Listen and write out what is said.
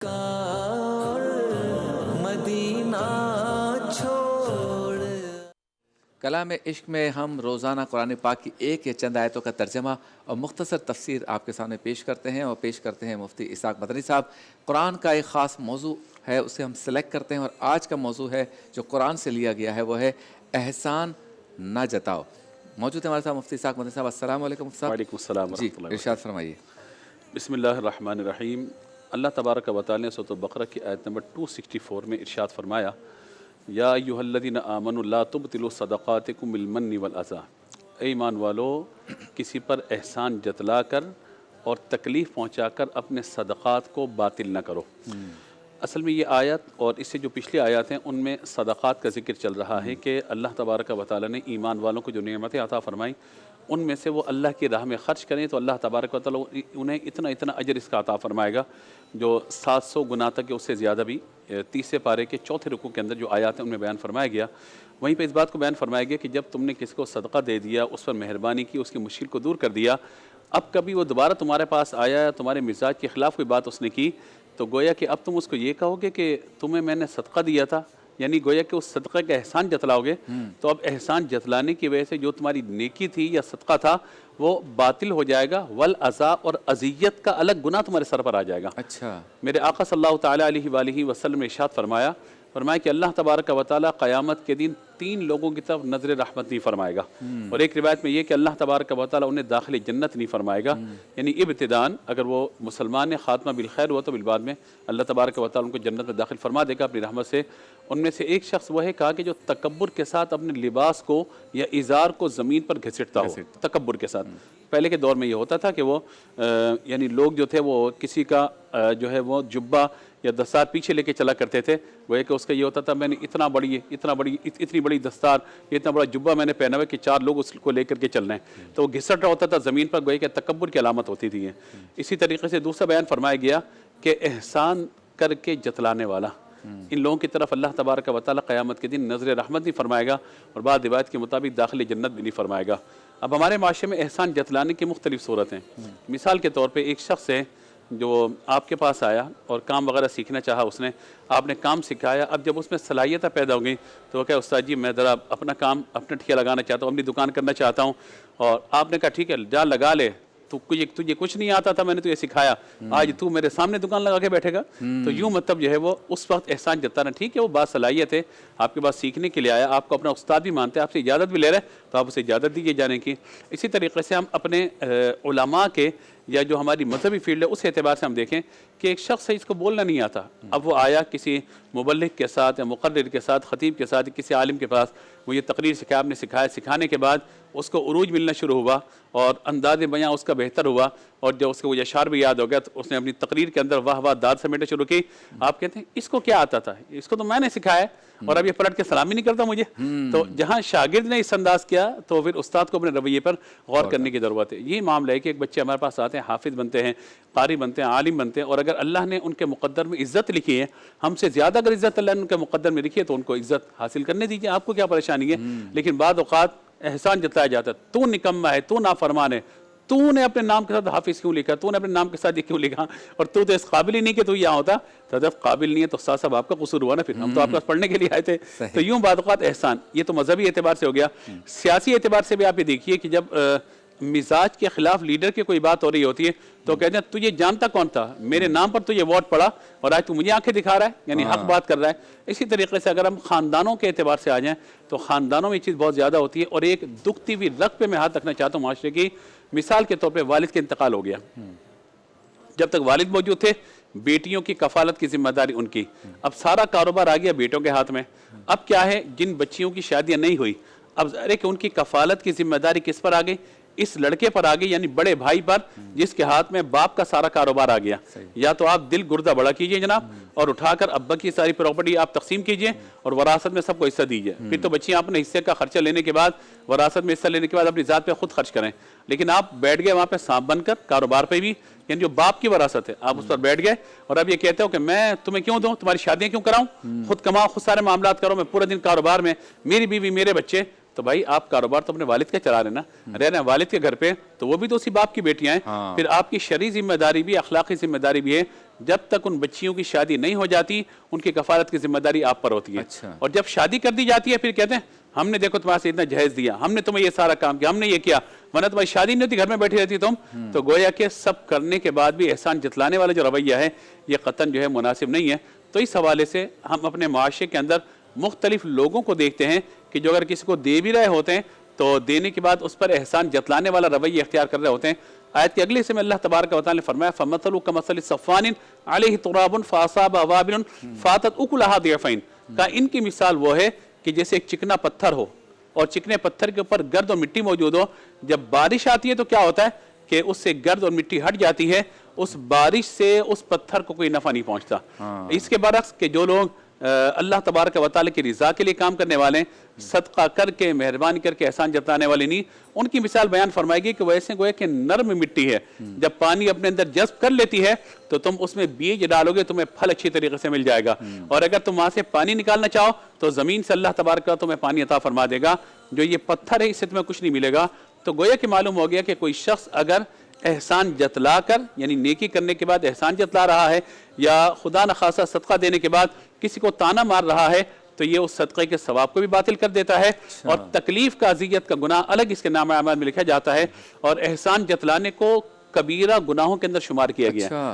کار مدینہ چھوڑ۔ کلام عشق میں ہم روزانہ قرآن پاک کی ایک یا چند آیتوں کا ترجمہ اور مختصر تفسیر آپ کے سامنے پیش کرتے ہیں، اور پیش کرتے ہیں مفتی اسحاق مدنی صاحب۔ قرآن کا ایک خاص موضوع ہے، اسے ہم سلیکٹ کرتے ہیں، اور آج کا موضوع ہے جو قرآن سے لیا گیا ہے، وہ ہے احسان نہ جتاؤ۔ موجود ہے ہمارے ساتھ مفتی اسحاق مدنی صاحب۔ السلام علیکم مفتی صاحب۔ وعلیکم السلام جی ورحمۃ اللہ۔ ارشاد فرمائیے۔ بسم اللہ الرحمن الرحیم۔ اللہ تبارک و تعالی نے سورۃ البقرہ کی آیت نمبر 264 میں ارشاد فرمایا، یا ایھا الذین آمنوا لا تبطلوا صدقاتکم بالمن والاذی۔ اے ایمان والو، کسی پر احسان جتلا کر اور تکلیف پہنچا کر اپنے صدقات کو باطل نہ کرو۔ اصل میں یہ آیت اور اس سے جو پچھلی آیات ہیں ان میں صدقات کا ذکر چل رہا ہے کہ اللہ تبارک و تعالی نے ایمان والوں کو جو نعمتیں عطا فرمائیں ان میں سے وہ اللہ کی راہ میں خرچ کریں تو اللہ تبارک و تعالی انہیں اتنا اجر اس کا عطا فرمائے گا جو 700 گنا تک اس سے زیادہ بھی 30 پارے کے چوتھے رکوع کے اندر جو آیات ہیں ان میں بیان فرمایا گیا۔ وہیں پہ اس بات کو بیان فرمایا گیا کہ جب تم نے کسی کو صدقہ دے دیا، اس پر مہربانی کی، اس کی مشکل کو دور کر دیا، اب کبھی وہ دوبارہ تمہارے پاس آیا، تمہارے مزاج کے خلاف کوئی بات اس نے کی، تو گویا کہ اب تم اس کو یہ کہو گے کہ تمہیں میں نے صدقہ دیا تھا، یعنی گویا کہ اس صدقہ کا احسان جتلاؤ گے، تو اب احسان جتلانے کی وجہ سے جو تمہاری نیکی تھی یا صدقہ تھا وہ باطل ہو جائے گا، والعزا اور اذیت کا الگ گناہ تمہارے سر پر آ جائے گا۔ اچھا، میرے آقا صلی اللہ تعالیٰ علیہ وآلہ وسلم نے ارشاد فرمایا کہ اللہ تبارک و تعالیٰ قیامت کے دن 3 لوگوں کی طرف نظر رحمت نہیں فرمائے گا، اور ایک روایت میں یہ کہ اللہ تبارک و تعالیٰ انہیں داخل جنت نہیں فرمائے گا، یعنی ابتداءً اگر وہ مسلمان خاتمہ بالخیر ہوا تو بالبعد میں اللہ تبارک و تعالیٰ ان کو جنت میں داخل فرما دے گا اپنی رحمت سے۔ ان میں سے ایک شخص وہ ہے کہا کہ جو تکبر کے ساتھ اپنے لباس کو یا ازار کو زمین پر گھسیٹتا ہو، تکبر کے ساتھ۔ پہلے کے دور میں یہ ہوتا تھا کہ وہ یعنی لوگ جو تھے وہ کسی کا جو ہے وہ جبہ یا دستار پیچھے لے کے چلا کرتے تھے، وہ کہ اس کا یہ ہوتا تھا میں نے اتنی بڑی دستار، اتنا بڑا جبہ میں نے پہنا ہوا کہ 4 لوگ اس کو لے کر کے چل رہے ہیں، تو وہ گھسٹ رہا ہوتا تھا زمین پر، گویا کہ تکبر کی علامت ہوتی تھی۔ اسی طریقے سے دوسرا بیان فرمایا گیا کہ احسان کر کے جتلانے والا، ان لوگوں کی طرف اللہ تبارک و تعالیٰ قیامت کے دن نظر رحمت نہیں فرمائے گا، اور بعض روایت کے مطابق داخل جنت بھی نہیں فرمائے گا۔ اب ہمارے معاشرے میں احسان جتلانے کی مختلف صورت ہیں۔ مثال کے طور پہ ایک شخص ہے جو آپ کے پاس آیا اور کام وغیرہ سیکھنا چاہا، اس نے آپ نے کام سکھایا، اب جب اس میں صلاحیتیں پیدا ہو گئیں تو وہ کہا استاد جی میں ذرا اپنا کام اپنا ٹھیکہ لگانا چاہتا ہوں، اپنی دکان کرنا چاہتا ہوں، اور آپ نے کہا ٹھیک ہے جا لگا لے، تجھے کچھ نہیں آتا تھا، میں نے تجھے سکھایا، آج تو میرے سامنے دکان لگا کے بیٹھے گا، تو یوں مطلب جو ہے وہ اس وقت احسان جتانا، ٹھیک ہے وہ بات صلاحیت ہے، آپ کے پاس سیکھنے کے لیے آیا، آپ کو اپنا استاد بھی مانتے ہیں، آپ سے اجازت بھی لے رہے تو آپ اسے اجازت دیجیے جانے کی۔ اسی طریقے سے ہم اپنے علماء کے یا جو ہماری مذہبی فیلڈ ہے اس اعتبار سے ہم دیکھیں کہ ایک شخص ہے اس کو بولنا نہیں آتا، اب وہ آیا کسی مبلغ کے ساتھ یا مقرر کے ساتھ، خطیب کے ساتھ، کسی عالم کے پاس، وہ یہ تقریر سکھایا، آپ نے سکھایا، سکھانے کے بعد اس کو عروج ملنا شروع ہوا اور انداز بیاں اس کا بہتر ہوا، اور جب اس کو وہ اشعار بھی یاد ہو گیا تو اس نے اپنی تقریر کے اندر واہ واہ داد سمیٹنا شروع کی۔ آپ کہتے ہیں اس کو کیا آتا تھا، اس کو تو میں نے سکھایا اور اب یہ پلٹ کے سلام ہی نہیں کرتا مجھے۔ تو جہاں شاگرد نے اس انداز کیا تو پھر استاد کو اپنے رویے پر غور کرنے کی ضرورت ہے۔ یہ معاملہ ہے کہ ایک بچے ہمارے پاس آتے ہیں، حافظ بنتے ہیں، قاری بنتے ہیں، عالم بنتے ہیں، اور اگر اللہ نے ان کے مقدر میں عزت لکھی ہے، ہم سے زیادہ اگر عزت اللہ نے ان کے مقدر میں لکھی ہے تو ان کو عزت حاصل کرنے دیجیے، آپ کو کیا پریشانی ہے۔ لیکن بعض اوقات احسان جتایا جاتا ہے، تو نکما ہے، تو نافرمان ہے، تو نے اپنے نام کے ساتھ حافظ کیوں لکھا، تو نے اپنے نام کے ساتھ یہ کیوں لکھا، اور تو اس قابل ہی نہیں کہ تو یہاں ہوتا، تو جب قابل نہیں ہے تو استاد صاحب آپ کا قصور ہوا نا، پھر ہم تو آپ کے پاس پڑھنے کے لیے آئے تھے۔ تو یوں بعض اوقات احسان، یہ تو مذہبی اعتبار سے ہو گیا۔ سیاسی اعتبار سے بھی آپ یہ دیکھیے کہ جب مزاج کے خلاف لیڈر کی کوئی بات ہو رہی ہوتی ہے تو کہتے ہیں تو یہ جانتا کون تھا، میرے نام پر تو یہ ووٹ پڑا اور آج تو مجھے آنکھیں دکھا رہا ہے، یعنی حق بات کر رہا ہے۔ اسی طریقے سے اگر ہم خاندانوں کے اعتبار سے آ جائیں تو خاندانوں میں یہ چیز بہت زیادہ ہوتی ہے، اور ایک دکھتی ہوئی رگ پہ میں ہاتھ رکھنا چاہتا ہوں معاشرے کی۔ مثال کے طور پہ والد کے انتقال ہو گیا، جب تک والد موجود تھے بیٹیوں کی کفالت کی ذمہ داری ان کی، اب سارا کاروبار آ گیا بیٹوں کے ہاتھ میں، اب کیا ہے جن بچیوں کی شادیاں نہیں ہوئی اب ظاہر ہے کہ ان کی کفالت کی ذمہ داری کس پر آ گئی، اس لڑکے پر آ گئی، یعنی بڑے بھائی پر، جس کے ہاتھ میں باپ کا سارا کاروبار آ گیا۔ یا تو آپ دل گردہ بڑا کیجئے جناب اور اٹھا کر ابا کی ساری پراپرٹی آپ تقسیم کیجئے اور وراثت میں سب کو حصہ دیجئے، پھر تو بچیاں اپنے حصے کا خرچہ لینے کے بعد، وراثت میں حصہ لینے کے بعد اپنی ذات پہ خود خرچ کریں۔ لیکن آپ بیٹھ گئے وہاں پہ سانپ بن کر کاروبار پہ بھی، یعنی جو باپ کی وراثت ہے آپ اس پر بیٹھ گئے اور اب یہ کہتے ہو کہ میں تمہیں کیوں دوں، تمہاری شادیاں کیوں کراؤں، خود کماؤ، خود سارے معاملات کرو، میں پورا دن کاروبار میں، میری بیوی میرے بچے۔ تو بھائی آپ کاروبار تو اپنے والد کا چلا رہے رہے ہیں والد کے گھر پہ، تو وہ بھی تو اسی باپ کی بیٹیاں ہیں۔ پھر آپ کی شرعی ذمہ داری بھی، اخلاقی ذمہ داری بھی ہے جب تک ان بچیوں کی شادی نہیں ہو جاتی ان کی کفالت کی ذمہ داری آپ پر ہوتی ہے. اچھا. اور جب شادی کر دی جاتی ہے پھر کہتے ہیں ہم نے دیکھو تمہارے سے اتنا جہیز دیا, ہم نے تمہیں یہ سارا کام کیا, ہم نے یہ کیا, ورنہ تمہاری شادی نہیں ہوتی, گھر میں بیٹھی رہتی تم. تو گویا کہ سب کرنے کے بعد بھی احسان جتلانے والا جو رویہ ہے یہ قطعاً جو ہے مناسب نہیں ہے. تو اس حوالے سے ہم اپنے معاشرے کے اندر مختلف لوگوں کو دیکھتے ہیں کہ جو اگر کسی کو دے بھی رہے ہوتے ہیں تو دینے کے بعد اس پر احسان جتلانے والا رویہ اختیار کر رہے ہوتے ہیں. آیت کے اگلے حصے میں اللہ تبارک و تعالی نے فرمایا فَمَثَلُ كَمَثَلِ صَفْوَانٍ عَلَيْهِ تُرَابٌ فَأَصَابَهُ وَابِلٌ فَاتَتْ أُكُلَهَا ضِعْفَيْنِ. کہ ان کی مثال وہ ہے کہ جیسے ایک چکنا پتھر ہو اور چکنے پتھر کے اوپر گرد اور مٹی موجود ہو, جب بارش آتی ہے تو کیا ہوتا ہے کہ اس سے گرد اور مٹی ہٹ جاتی ہے, اس بارش سے اس پتھر کو کوئی نفع نہیں پہنچتا. اس کے برعکس کہ جو لوگ اللہ تبارک و تعالی کی رضا کے لیے کام کرنے والے ہیں, صدقہ کر کے مہربانی کر کے احسان جتانے والے نہیں, ان کی مثال بیان فرمائے گی کہ ویسے گویا کہ نرم مٹی ہے, جب پانی اپنے اندر جذب کر لیتی ہے تو تم اس میں بیج ڈالو گے تمہیں پھل اچھی طریقے سے مل جائے گا, اور اگر تم وہاں سے پانی نکالنا چاہو تو زمین سے اللہ تبارک و تعالی تمہیں پانی عطا فرما دے گا. جو یہ پتھر ہے اس سے تمہیں کچھ نہیں ملے گا. تو گویا کہ معلوم ہو گیا کہ کوئی شخص اگر احسان جتلا کر یعنی نیکی کرنے کے بعد احسان جتلا رہا ہے یا خدا نخواستہ صدقہ دینے کے بعد کسی کو تانا مار رہا ہے تو یہ اس صدقے کے ثواب کو بھی باطل کر دیتا ہے, اور تکلیف کا اذیت کا گناہ الگ اس کے نام اعمال میں لکھا جاتا ہے, اور احسان جتلانے کو کبیرہ گناہوں کے اندر شمار کیا گیا ہے.